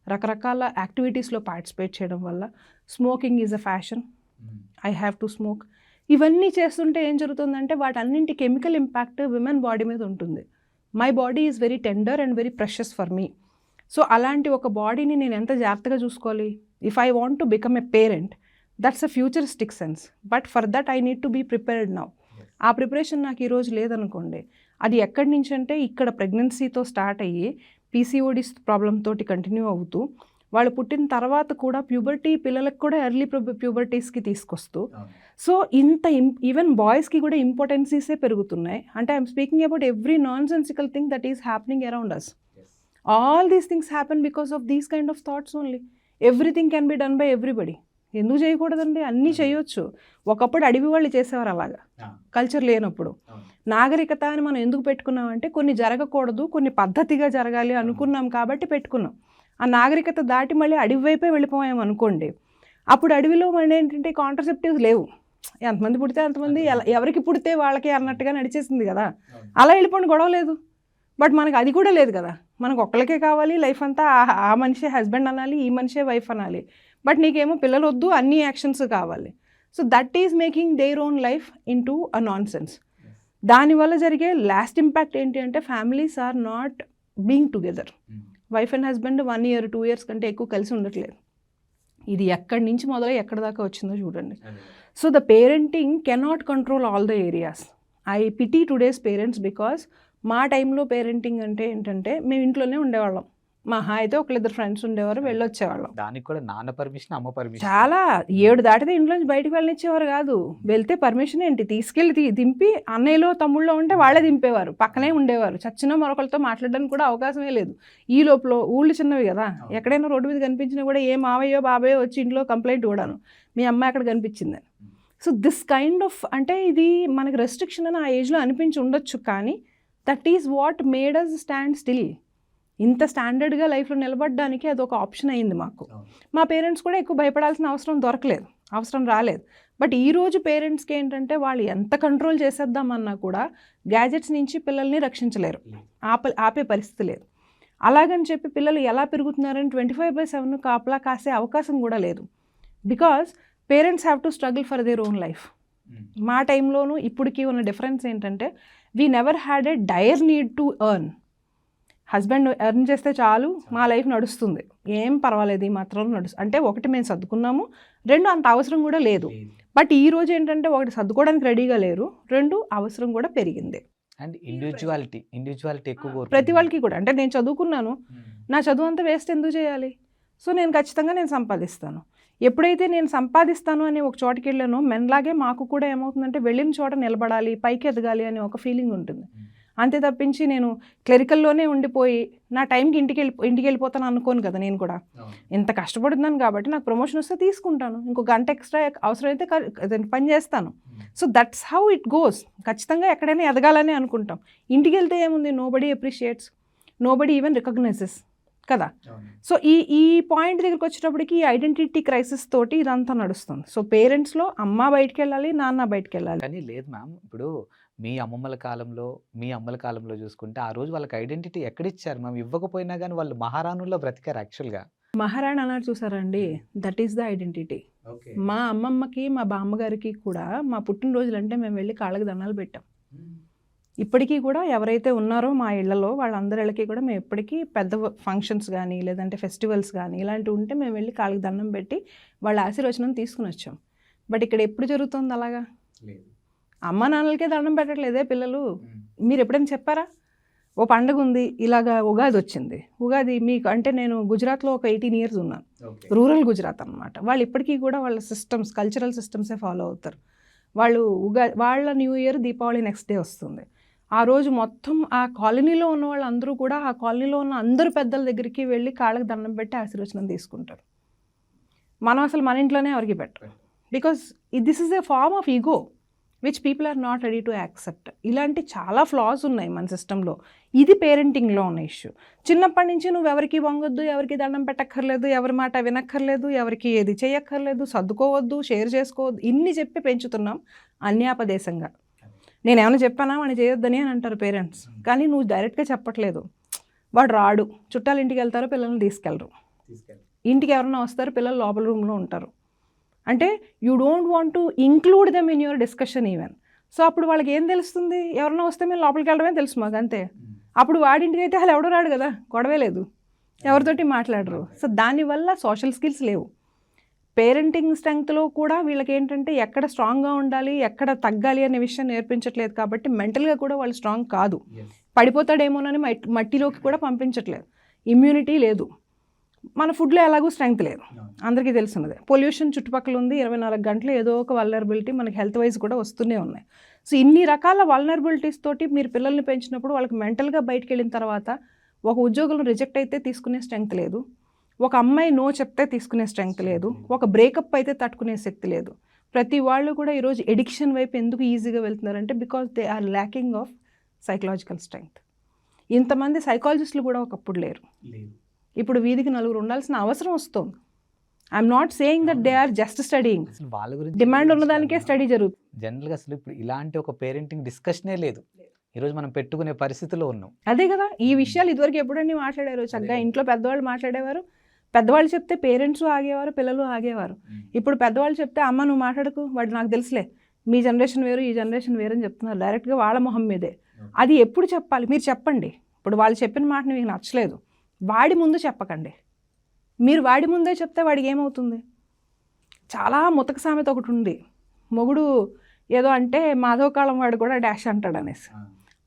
రకరకాల యాక్టివిటీస్లో పార్టిసిపేట్ చేయడం వల్ల, smoking is a fashion, I have to smoke, ఇవన్నీ చేస్తుంటే ఏం జరుగుతుందంటే వాటన్నింటి కెమికల్ ఇంపాక్ట్ విమెన్ బాడీ మీద ఉంటుంది. My body is very tender and very precious for me. So అలాంటి ఒక బాడీని నేను ఎంత జాగ్రత్తగా చూసుకోవాలి. If I want to become a parent, that's a futuristic sense, but for that I need to be prepared now. ఆ ప్రిపరేషన్ నాకు ఈరోజు లేదనుకోండి, అది ఎక్కడి నుంచి అంటే ఇక్కడ ప్రెగ్నెన్సీతో స్టార్ట్ అయ్యి పీసీఓడి ప్రాబ్లమ్ తోటి కంటిన్యూ అవుతూ వాళ్ళు పుట్టిన తర్వాత కూడా ప్యూబర్టీ, పిల్లలకు కూడా ఎర్లీ ప్యూబర్టీస్కి తీసుకొస్తూ, సో ఈవెన్ బాయ్స్కి కూడా ఇంపార్టెన్సీసే పెరుగుతున్నాయి. అంటే I'm speaking about every nonsensical thing that is happening around us. All these things happen because of these kind of thoughts only. Everything can be done by everybody. ఎందుకు చేయకూడదండి, అన్నీ చేయొచ్చు. ఒకప్పుడు అడవి వాళ్ళు చేసేవారు అలాగా, కల్చర్ లేనప్పుడు. నాగరికత అని మనం ఎందుకు పెట్టుకున్నామంటే కొన్ని జరగకూడదు, కొన్ని పద్ధతిగా జరగాలి అనుకున్నాం కాబట్టి పెట్టుకున్నాం. ఆ నాగరికత దాటి మళ్ళీ అడవి వైపే వెళ్ళిపోయాం అనుకోండి, అప్పుడు అడవిలో మళ్ళీ ఏంటంటే కాంట్రసెప్టివ్స్ లేవు. ఎంతమంది పుడితే అంతమంది, ఎవరికి పుడితే వాళ్ళకి అన్నట్టుగా నడిచేసింది కదా. అలా వెళ్ళిపోండి, గొడవ లేదు. బట్ మనకు అది కూడా లేదు కదా. మనకు ఒక్కళ్ళకే కావాలి లైఫ్ అంతా, ఆ మనిషే హస్బెండ్ అనాలి, ఈ మనిషే వైఫ్ అనాలి. బట్ నీకేమో పిల్లలు వద్దు, అన్ని యాక్షన్స్ కావాలి. So that is making their own life into a nonsense. దానివల్ల జరిగే లాస్ట్ ఇంపాక్ట్ ఏంటి అంటే families are not being together. Wife and husband 1 year 2 years కంటే ఎక్కువ కలిసి ఉండట్లేదు. ఇది ఎక్కడి నుంచి మొదలై ఎక్కడి దాకా వచ్చిందో చూడండి. So the parenting cannot control all the areas. I pity today's parents because మా టైంలో పేరెంటింగ్ అంటే ఏంటంటే మేము ఇంట్లోనే ఉండేవాళ్ళం. మహా అయితే ఒకళ్ళిద్దరు ఫ్రెండ్స్ ఉండేవారు, వెళ్ళొచ్చేవాళ్ళం. దానికి కూడా నాన్న పర్మిషన్, అమ్మ పర్మిషన్. చాలా 7 దాటితే ఇంట్లోంచి బయటకు వెళ్ళనిచ్చేవారు కాదు. వెళ్తే పర్మిషన్ ఏంటి, తీసుకెళ్ళి దింపి అన్నయ్యలో తమ్ముళ్ళో ఉంటే వాళ్ళే దింపేవారు, పక్కనే ఉండేవారు. చచ్చినా మరొకరితో మాట్లాడడానికి కూడా అవకాశమే లేదు. ఈ లోపల ఊళ్ళు చిన్నవి కదా, ఎక్కడైనా రోడ్డు మీద కనిపించినా కూడా ఏ మావయ్యో బాబాయో వచ్చి ఇంట్లో కంప్లైంట్ కూడాను, మీ అమ్మాయి అక్కడ కనిపించిందని. సో దిస్ కైండ్ ఆఫ్ అంటే ఇది మనకి రెస్ట్రిక్షన్ అని ఆ ఏజ్లో అనిపించి ఉండొచ్చు, కానీ that is what made us stand still. ఇంత స్టాండర్డ్గా లైఫ్లో నిలబడడానికి అది ఒక ఆప్షన్ అయింది మాకు. మా పేరెంట్స్ కూడా ఎక్కువ భయపడాల్సిన అవసరం రాలేదు. బట్ ఈరోజు పేరెంట్స్కి ఏంటంటే వాళ్ళు ఎంత కంట్రోల్ చేసేద్దామన్నా కూడా గ్యాజెట్స్ నుంచి పిల్లల్ని రక్షించలేరు, ఆపే పరిస్థితి లేదు. అలాగని చెప్పి పిల్లలు ఎలా పెరుగుతున్నారని 24/7 కాపలా కాసే అవకాశం కూడా లేదు. Because parents have to struggle for their own life. మా టైంలోనూ ఇప్పటికీ ఉన్న డిఫరెన్స్ ఏంటంటే we never had a డైర్ need to earn. Husband earn చేస్తే చాలు మా లైఫ్ నడుస్తుంది, ఏం పర్వాలేదు, ఈ మాత్రం నడుస్తుంది అంటే. ఒకటి మేము సర్దుకున్నాము, 2 అంత అవసరం కూడా లేదు. బట్ ఈ రోజు ఏంటంటే ఒకటి సర్దుకోవడానికి రెడీగా లేరు, 2 అవసరం కూడా పెరిగింది. అండ్ ఇండివిజువాలిటీ ఎక్కువ ప్రతి వాళ్ళకి కూడా. అంటే నేను చదువుకున్నాను, నా చదువు అంతా వేస్ట్ ఎందుకు చేయాలి? సో నేను ఖచ్చితంగా సంపాదిస్తాను. ఎప్పుడైతే నేను సంపాదిస్తాను అని ఒక చోటుకి వెళ్ళానో మెన్లాగే మాకు కూడా ఏమవుతుందంటే వెళ్ళిన చోట నిలబడాలి, పైకి ఎదగాలి అనే ఒక ఫీలింగ్ ఉంటుంది. అంతే తప్పించి నేను క్లరికల్లోనే ఉండిపోయి నా టైంకి ఇంటికి వెళ్ళిపోతాను అనుకోను కదా. నేను కూడా ఇంత కష్టపడుతున్నాను కాబట్టి నాకు ప్రమోషన్ వస్తే తీసుకుంటాను, ఇంకో గంట ఎక్స్ట్రా అవసరమైతే పని చేస్తాను. So that's how it goes. ఖచ్చితంగా ఎక్కడైనా ఎదగాలని అనుకుంటాం. ఇంటికి వెళ్తే ఏముంది, nobody appreciates, nobody even recognizes కదా. సో ఈ పాయింట్ దగ్గరికి వచ్చేటప్పటికి ఈ ఐడెంటిటీ క్రైసిస్ తోటి ఇదంతా నడుస్తుంది. సో పేరెంట్స్లో అమ్మ బయటికి వెళ్ళాలి, నాన్న బయటికి వెళ్ళాలి. కానీ లేదు మ్యామ్, ఇప్పుడు మీ అమ్మమ్మల కాలంలో, మీ అమ్మల కాలంలో చూసుకుంటే ఆ రోజు వాళ్ళకి ఐడెంటిటీ ఎక్కడిచ్చారు మ్యామ్? ఇవ్వకపోయినా కానీ వాళ్ళు మహారాణుల్లో బ్రతికారు యాక్చువల్గా. మహారాణి అన్నారు చూసారండి, that is the identity. Okay. మా అమ్మమ్మకి మా బామ్మగారికి కూడా మా పుట్టినరోజులు అంటే మేము వెళ్ళి కాళ్ళకి దండాలు పెట్టాం. ఇప్పటికీ కూడా ఎవరైతే ఉన్నారో మా ఇళ్లలో వాళ్ళందరిళ్ళకి కూడా మేము ఎప్పటికీ పెద్ద ఫంక్షన్స్ కానీ లేదంటే ఫెస్టివల్స్ కానీ ఇలాంటివి ఉంటే మేము వెళ్ళి కాళ్ళకి దండం పెట్టి వాళ్ళ ఆశీర్వచనం తీసుకుని వచ్చాం. బట్ ఇక్కడ ఎప్పుడు జరుగుతుంది అలాగా? అమ్మ నాన్నలకే దండం పెట్టట్లేదే పిల్లలు. మీరు ఎప్పుడైనా చెప్పారా? ఓ పండుగ ఉంది, ఇలాగా ఉగాది వచ్చింది, ఉగాది మీకు అంటే నేను గుజరాత్లో ఒక 18 years ఉన్నాను, రూరల్ గుజరాత్ అనమాట. వాళ్ళు ఇప్పటికీ కూడా వాళ్ళ సిస్టమ్స్, కల్చరల్ సిస్టమ్సే ఫాలో అవుతారు. వాళ్ళు వాళ్ళ new year Deepavali next day వస్తుంది. ఆ రోజు మొత్తం ఆ కాలనీలో ఉన్న వాళ్ళందరూ కూడా ఆ కాలనీలో ఉన్న అందరు పెద్దల దగ్గరికి వెళ్ళి కాళ్ళకి దండం పెట్టి ఆశీర్వచనం తీసుకుంటారు. మనం అసలు మన ఇంట్లోనే ఎవరికి పెట్టరు. Because this is a form of ego which people are not ready to accept. ఇలాంటి చాలా ఫ్లాస్ ఉన్నాయి మన సిస్టంలో. ఇది పేరెంటింగ్లో ఉన్న ఇష్యూ. చిన్నప్పటి నుంచి నువ్వు ఎవరికి వంగొద్దు, ఎవరికి దండం పెట్టక్కర్లేదు, ఎవరి మాట వినక్కర్లేదు, ఎవరికి ఏది చేయక్కర్లేదు, సర్దుకోవద్దు, షేర్ చేసుకోవద్దు, ఇన్ని చెప్పి పెంచుతున్నాం అన్యాపదేశంగా. నేను ఏమైనా చెప్పానా వాడిని చేయొద్దని అని అంటారు పేరెంట్స్, కానీ నువ్వు డైరెక్ట్గా చెప్పట్లేదు. వాడు రాడు, చుట్టాలు ఇంటికి వెళ్తారు, పిల్లల్ని తీసుకెళ్ళరు, ఇంటికి ఎవరైనా వస్తారు, పిల్లలు లోపల రూమ్లో ఉంటారు. అంటే you don't want to include them in your discussion even. So అప్పుడు వాళ్ళకి ఏం తెలుస్తుంది? ఎవరైనా వస్తే మేము లోపలికి వెళ్ళడమే తెలుసు మాకు, అంతే. అప్పుడు వాడింటికి అయితే అసలు ఎవడో రాడు కదా, గొడవే లేదు, ఎవరితోటి మాట్లాడరు. సో దానివల్ల సోషల్ స్కిల్స్ లేవు. పేరెంటింగ్ స్ట్రెంగ్త్లో కూడా వీళ్ళకి ఏంటంటే ఎక్కడ స్ట్రాంగ్గా ఉండాలి, ఎక్కడ తగ్గాలి అనే విషయం నేర్పించట్లేదు. కాబట్టి మెంటల్గా కూడా వాళ్ళు స్ట్రాంగ్ కాదు. పడిపోతాడేమోనని మట్టిలోకి కూడా పంపించట్లేదు. ఇమ్యూనిటీ లేదు. మన ఫుడ్లో ఎలాగో స్ట్రెంగ్త్ లేదు, అందరికీ తెలిసినదే. పొల్యూషన్ చుట్టుపక్కల ఉంది, 24 గంటలు ఏదో ఒక వల్నరబిలిటీ మనకి హెల్త్ వైజ్ కూడా వస్తూనే ఉన్నాయి. సో ఇన్ని రకాల వల్నరబిలిటీస్ తోటి మీరు పిల్లల్ని పెంచినప్పుడు వాళ్ళకి మెంటల్గా బయటకు వెళ్ళిన తర్వాత ఒక ఉద్యోగం రిజెక్ట్ అయితే తీసుకునే స్ట్రెంగ్త్ లేదు, ఒక అమ్మాయి నో చెప్తే తీసుకునే స్ట్రెంగ్త్ లేదు, ఒక బ్రేకప్ అయితే తట్టుకునే శక్తి లేదు. ప్రతి వాళ్ళు కూడా ఈరోజు ఎడిక్షన్ వైపు ఎందుకు ఈజీగా వెళ్తున్నారంటే because they are lacking of psychological strength. ఇంతమంది సైకాలజిస్టులు కూడా ఒకప్పుడు లేరు. ఇప్పుడు వీధికి నలుగురు ఉండాల్సిన అవసరం వస్తుంది. I'm not saying that they are just studying. వాళ్ళ గురించి డిమాండ్ ఉన్నదానికే స్టడీ జరుగుతుంది. జనరల్గా అసలు ఇప్పుడు ఇలాంటి ఒక పేరెంటింగ్ డిస్కషనే లేదు. ఈరోజు మనం పెట్టుకునే పరిస్థితిలో ఉన్నాం. అదే కదా, ఈ విషయాలు ఇదివరకు ఎప్పుడన్నీ మాట్లాడారు చక్కగా, ఇంట్లో పెద్దవాళ్ళు మాట్లాడేవారు, పెద్దవాళ్ళు చెప్తే పేరెంట్స్ ఆగేవారు, పిల్లలు ఆగేవారు. ఇప్పుడు పెద్దవాళ్ళు చెప్తే అమ్మ నువ్వు మాట్లాడకు, వాడు నాకు తెలుసులే, మీ జనరేషన్ వేరు ఈ జనరేషన్ వేరు అని చెప్తున్నారు డైరెక్ట్గా వాళ్ళ మొహం మీదే. అది ఎప్పుడు చెప్పాలి? మీరు చెప్పండి. ఇప్పుడు వాళ్ళు చెప్పిన మాటని మీకు నచ్చలేదు, వాడి ముందు చెప్పకండి. మీరు వాడి ముందే చెప్తే వాడికి ఏమవుతుంది? చాలా ముతక సామెత ఒకటి ఉంది, మొగుడు ఏదో అంటే మాధవకాలం వాడు కూడా డాష్ అంటాడు అనేసి.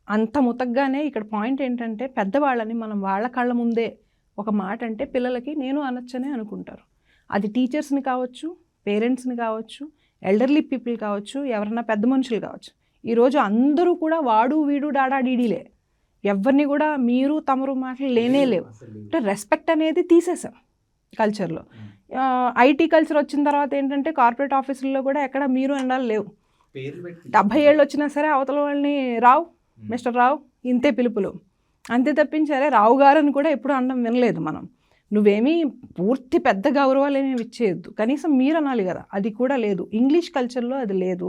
అంత ముతగ్గానే ఇక్కడ పాయింట్ ఏంటంటే పెద్దవాళ్ళని మనం వాళ్ళ కళ్ళ ముందే ఒక మాట అంటే పిల్లలకి నేను అనొచ్చనే అనుకుంటారు. అది టీచర్స్ని కావచ్చు, పేరెంట్స్ని కావచ్చు, ఎల్డర్లీ పీపుల్ కావచ్చు, ఎవరన్నా పెద్ద మనుషులు కావచ్చు. ఈరోజు అందరూ కూడా వాడు వీడు డాడా డీడీలే, ఎవరిని కూడా మీరు తమరు మాటలు లేనే లేవు. అంటే రెస్పెక్ట్ అనేది తీసేసాం కల్చర్లో. ఐటీ కల్చర్ వచ్చిన తర్వాత ఏంటంటే కార్పొరేట్ ఆఫీసుల్లో కూడా ఎక్కడ మీరు ఎండాలు లేవు. 70 ఏళ్ళు వచ్చినా సరే అవతల వాళ్ళని రావు, మిస్టర్ రావు, ఇంతే పిలుపులు, అంతే తప్పించారే రావు గారు అని కూడా ఎప్పుడు అనడం వినలేదు మనం. నువ్వేమీ పూర్తి పెద్ద గౌరవాలు ఏమీ ఇచ్చేయద్దు, కనీసం మీరు అనాలి కదా, అది కూడా లేదు. ఇంగ్లీష్ కల్చర్లో అది లేదు.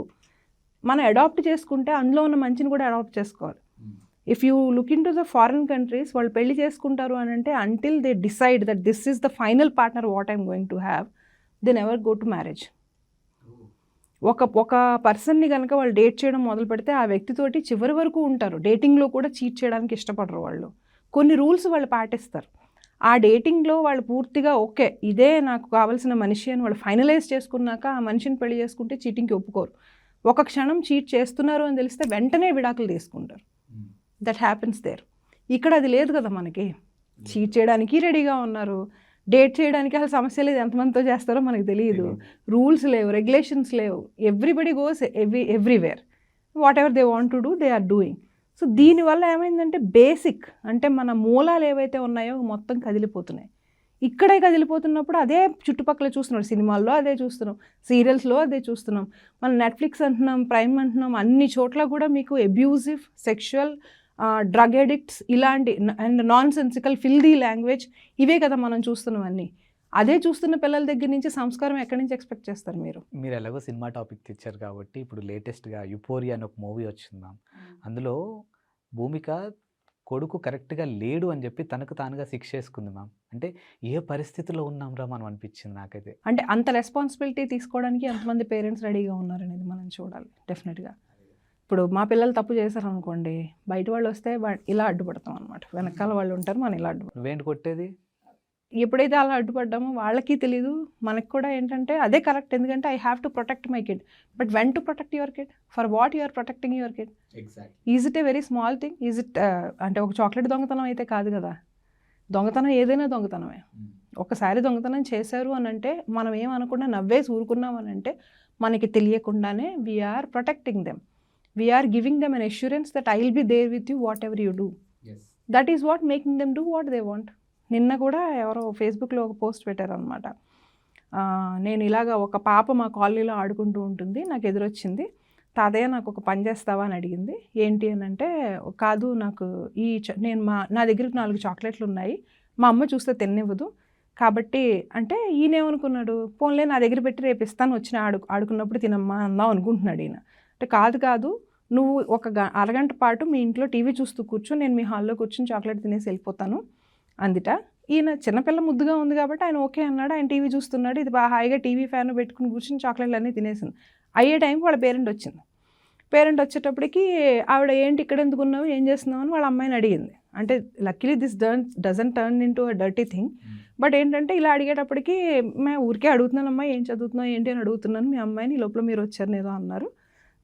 మనం అడాప్ట్ చేసుకుంటే అందులో ఉన్న మంచిని కూడా అడాప్ట్ చేసుకోవాలి. If you look in to the foreign countries, వాళ్ళు పెళ్లి చేసుకుంటారు అని అంటే until they decide that this is the final partner what I'm going to have, they never go to marriage. ఒక పర్సన్ని కనుక వాళ్ళు డేట్ చేయడం మొదలు పెడితే ఆ వ్యక్తితోటి చివరి వరకు ఉంటారు. డేటింగ్లో కూడా చీట్ చేయడానికి ఇష్టపడరు వాళ్ళు. కొన్ని రూల్స్ వాళ్ళు పాటిస్తారు. ఆ డేటింగ్లో వాళ్ళు పూర్తిగా ఓకే ఇదే నాకు కావాల్సిన మనిషి అని వాళ్ళు ఫైనలైజ్ చేసుకున్నాక ఆ మనిషిని పెళ్లి చేసుకుంటే చీటింగ్కి ఒప్పుకోరు. ఒక క్షణం చీట్ చేస్తున్నారు అని తెలిస్తే వెంటనే విడాకులు తీసుకుంటారు. That happens there. ఇక్కడ అది లేదు కదా మనకి. చీట్ చేయడానికి రెడీగా ఉన్నారు, డేట్ చేయడానికి అసలు సమస్య లేదు, ఎంతమందితో చేస్తారో మనకు తెలియదు, రూల్స్ లేవు, రెగ్యులేషన్స్ లేవు, everybody goes everywhere, whatever they want to do they are doing. So దీనివల్ల ఏమైందంటే బేసిక్ అంటే మన మూలాలు ఏవైతే ఉన్నాయో మొత్తం కదిలిపోతున్నాయి. ఇక్కడే కదిలిపోతున్నప్పుడు అదే చుట్టుపక్కల చూస్తున్నాం, సినిమాల్లో అదే చూస్తున్నాం, సీరియల్స్లో అదే చూస్తున్నాం, మన నెట్ఫ్లిక్స్ అంటున్నాం, ప్రైమ్ అంటున్నాం, అన్ని చోట్ల కూడా మీకు అబ్యూజివ్, సెక్షువల్, డ్రగ్ అడిక్ట్స్, ఇలాంటి and non sensical filthy language, ఇవే కదా మనం చూస్తున్నామన్నీ. అదే చూస్తున్న పిల్లల దగ్గర నుంచి సంస్కారం ఎక్కడి నుంచి ఎక్స్పెక్ట్ చేస్తారు మీరు? మీరు ఎలాగో సినిమా టాపిక్ తెచ్చారు కాబట్టి ఇప్పుడు లేటెస్ట్గా యుపోరియా అని ఒక మూవీ వచ్చిందాం. అందులో భూమిక కొడుకు కరెక్ట్‌గా లేడు అని చెప్పి తనకు తానుగా శిక్ష యేసుకుంది మ్యామ్. అంటే ఏ పరిస్థితిలో ఉన్నాంరా మనం అనిపించింది నాకైతే. అంటే అంత రెస్పాన్సిబిలిటీ తీసుకోవడానికి ఎంతమంది పేరెంట్స్ రెడీగా ఉన్నారనేది మనం చూడాలి డెఫినెట్‌గా. ఇప్పుడు మా పిల్లలు తప్పు చేశారనుకోండి, బయట వాళ్ళొస్తే ఇలా అడ్డుపడతాం అనమాట. వెనకాల వాళ్ళు ఉంటారు, మనం ఇలా అడ్డుపడతాం. నువ్వేంటి కొట్టేది? ఎప్పుడైతే అలా అడ్డుపడ్డామో వాళ్ళకి తెలీదు, మనకు కూడా ఏంటంటే అదే కరెక్ట్. ఎందుకంటే I have to protect my kid. But when to protect your kid? For what you are protecting your kid? Is it a very small thing? Is it అంటే ఒక చాక్లెట్ దొంగతనం అయితే కాదు కదా. దొంగతనం ఏదైనా దొంగతనమే. ఒకసారి దొంగతనం చేశారు అని అంటే మనం ఏమనకుండా నవ్వేసి ఊరుకున్నాం అని అంటే మనకి తెలియకుండానే we're protecting them. We're giving them an assurance that I will be there with you whatever you do. That is what making them do what they want. నిన్న కూడా ఎవరో ఫేస్బుక్లో ఒక పోస్ట్ పెట్టారనమాట. నేను ఇలాగ ఒక పాప మా కాలనీలో ఆడుకుంటూ ఉంటుంది, నాకు ఎదురొచ్చింది, తాతయ్య నాకు ఒక పని చేస్తావా అని అడిగింది. ఏంటి అని అంటే, కాదు నాకు నేను నా దగ్గర 4 చాక్లెట్లు ఉన్నాయి, మా అమ్మ చూస్తే తిన్నివ్వదు కాబట్టి అంటే ఈయనేమనుకున్నాడు, పోన్లే నా దగ్గర పెట్టి రేపు ఇస్తాను, వచ్చిన ఆడుకున్నప్పుడు తినమ్మా అందాం అనుకుంటున్నాడు ఈయన. అంటే కాదు నువ్వు ఒక అరగంట పాటు మీ ఇంట్లో టీవీ చూస్తూ కూర్చో, నేను మీ హాల్లో కూర్చొని చాక్లెట్ తినేసి వెళ్ళిపోతాను అందిట. ఈయన చిన్నపిల్ల ముద్దుగా ఉంది కాబట్టి ఆయన ఓకే అన్నాడు. ఆయన టీవీ చూస్తున్నాడు, ఇది బాగా హాయిగా టీవీ ఫ్యాన్ పెట్టుకుని కూర్చొని చాక్లెట్లు అన్నీ తినేసింది. అయ్యే టైంకి వాళ్ళ పేరెంట్ వచ్చింది. పేరెంట్ వచ్చేటప్పటికి ఆవిడ ఏంటి ఇక్కడ ఎందుకు ఉన్నావు, ఏం చేస్తున్నావు అని వాళ్ళ అమ్మాయిని అడిగింది. అంటే luckily this doesn't turn in to a dirty thing. But ఏంటంటే ఇలా అడిగేటప్పటికి మేము ఊరికే అడుగుతున్నానమ్మా, ఏం చదువుతున్నావు ఏంటి అని అడుగుతున్నాను మీ అమ్మాయిని, ఈ లోపల మీరు వచ్చారు ఏదో అన్నారు.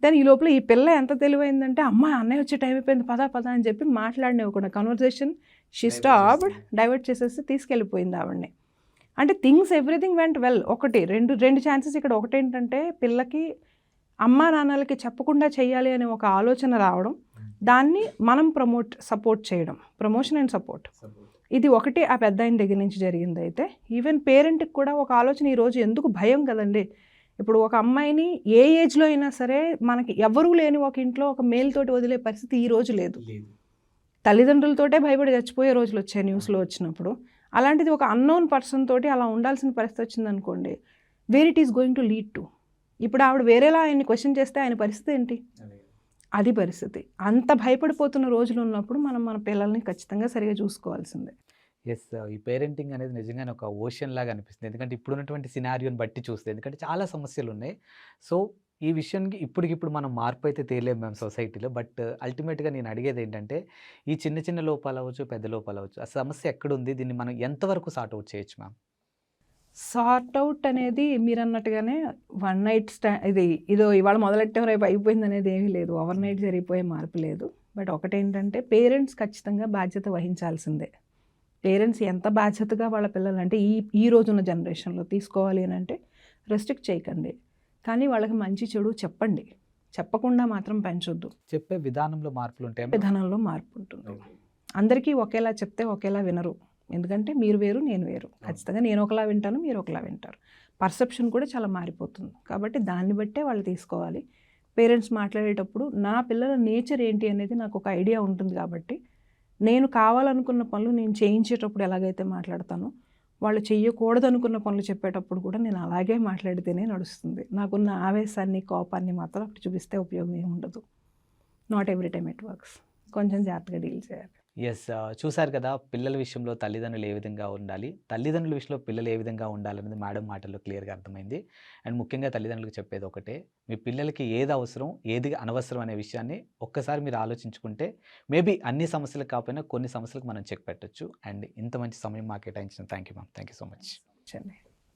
దాని ఈ లోపల ఈ పిల్ల ఎంత తెలివైందంటే, అమ్మ అన్నయ్య వచ్చే టైం అయిపోయింది పద అని చెప్పి మాట్లాడినవ్వకుండా కన్వర్జేషన్ షీ స్టాప్డ్, డైవర్ట్ చేసేసి తీసుకెళ్ళిపోయింది ఆవిడని. అంటే థింగ్స్ ఎవ్రీథింగ్ వెంట్ వెల్. ఒకటి రెండు ఛాన్సెస్ ఇక్కడ. ఒకటేంటంటే పిల్లకి అమ్మా నాన్నలకి చెప్పకుండా చేయాలి అనే ఒక ఆలోచన రావడం, దాన్ని మనం సపోర్ట్ చేయడం, ప్రమోషన్ అండ్ సపోర్ట్. ఇది ఒకటి ఆ పెద్ద ఆయన దగ్గర నుంచి జరిగింది. అయితే ఈవెన్ పేరెంట్కి కూడా ఒక ఆలోచన ఈరోజు ఎందుకు భయం కదండి. ఇప్పుడు ఒక అమ్మాయిని ఏ ఏజ్లో అయినా సరే మనకి ఎవరూ లేని ఒక ఇంట్లో ఒక మేల్ తోటి వదిలే పరిస్థితి ఈ రోజు లేదు. తల్లిదండ్రులతోటే భయపడి చచ్చిపోయే రోజులు వచ్చాయి న్యూస్లో వచ్చినప్పుడు. అలాంటిది ఒక అన్నోన్ పర్సన్ తోటి అలా ఉండాల్సిన పరిస్థితి వచ్చిందనుకోండి, where it is going to lead to. ఇప్పుడు ఆవిడ వేరేలా ఆయన్ని క్వశ్చన్ చేస్తే ఆయన పరిస్థితి ఏంటి? అది పరిస్థితి. అంత భయపడిపోతున్న రోజులు ఉన్నప్పుడు మనం మన పిల్లల్ని ఖచ్చితంగా సరిగా చూసుకోవాల్సిందే. యెస్. ఈ పేరెంటింగ్ అనేది నిజంగానే ఒక ఓషన్ లాగా అనిపిస్తుంది. ఎందుకంటే ఇప్పుడున్నటువంటి సినారియోని బట్టి చూస్తే, ఎందుకంటే చాలా సమస్యలున్నాయి. సో, ఈ విషయానికి ఇప్పటికిప్పుడు మనం మార్పు అయితే తేలేము మ్యామ్ సొసైటీలో. బట్ అల్టిమేట్‌గా నేను అడిగేది ఏంటంటే, ఈ చిన్న చిన్న లోపాలవ్వచ్చు, పెద్ద లోపాలవ్వచ్చు, ఆ సమస్య ఎక్కడుంది? దీన్ని మనం ఎంతవరకు సార్ట్ ఔట్ చేయొచ్చు మ్యామ్? సార్ట్ అవుట్ అనేది మీరన్నట్టుగానే వన్ నైట్ ఇదో ఇవాళ మొదలెట్టాం రేపు అయిపోయింది అనేది ఏమీ లేదు. ఓవర్ నైట్ జరిగిపోయే మార్పు లేదు. బట్ ఒకటేంటంటే పేరెంట్స్ ఖచ్చితంగా బాధ్యత వహించాల్సిందే. పేరెంట్స్ ఎంత బాధ్యతగా వాళ్ళ పిల్లలు అంటే ఈ రోజున్న జనరేషన్లో తీసుకోవాలి అని అంటే రెస్ట్రిక్ట్ చేయకండి, కానీ వాళ్ళకి మంచి చెడు చెప్పండి. చెప్పకుండా మాత్రం పెంచొద్దు. చెప్పే విధానంలో మార్పులు ఉంటాయి. విధానంలో మార్పు ఉంటుంది. అందరికీ ఒకేలా చెప్తే ఒకేలా వినరు. ఎందుకంటే మీరు వేరు, నేను వేరు. ఖచ్చితంగా నేను ఒకలా వింటాను, మీరు ఒకలా వింటారు. పర్సెప్షన్ కూడా చాలా మారిపోతుంది. కాబట్టి దాన్ని బట్టే వాళ్ళు తీసుకోవాలి. పేరెంట్స్ మాట్లాడేటప్పుడు నా పిల్లల నేచర్ ఏంటి అనేది నాకు ఒక ఐడియా ఉంటుంది. కాబట్టి నేను కావాలనుకున్న పనులు నేను చేయించేటప్పుడు ఎలాగైతే మాట్లాడతానో, వాళ్ళు చెయ్యకూడదు అనుకున్న పనులు చెప్పేటప్పుడు కూడా నేను అలాగే మాట్లాడితేనే నడుస్తుంది. నాకున్న ఆవేశాన్ని, కోపాన్ని మాత్రం అప్పుడు చూపిస్తే ఉపయోగం ఏమి ఉండదు. Not every time it works. కొంచెం జాగ్రత్తగా డీల్ చేయాలి. యెస్. చూసారు కదా, పిల్లల విషయంలో తల్లిదండ్రులు ఏ విధంగా ఉండాలి, తల్లిదండ్రుల విషయంలో పిల్లలు ఏ విధంగా ఉండాలనేది మేడం మాటల్లో క్లియర్‌గా అర్థమైంది. అండ్ ముఖ్యంగా తల్లిదండ్రులకు చెప్పేది ఒకటే, మీ పిల్లలకి ఏది అవసరం, ఏది అనవసరం అనే విషయాన్ని ఒక్కసారి మీరు ఆలోచించుకుంటే మేబీ అన్ని సమస్యలకు కాకపోయినా కొన్ని సమస్యలకు మనం చెక్ పెట్టొచ్చు. అండ్ ఇంత మంచి సమయం మాకు కేటాయించిన thank you ma'am. Thank you so much.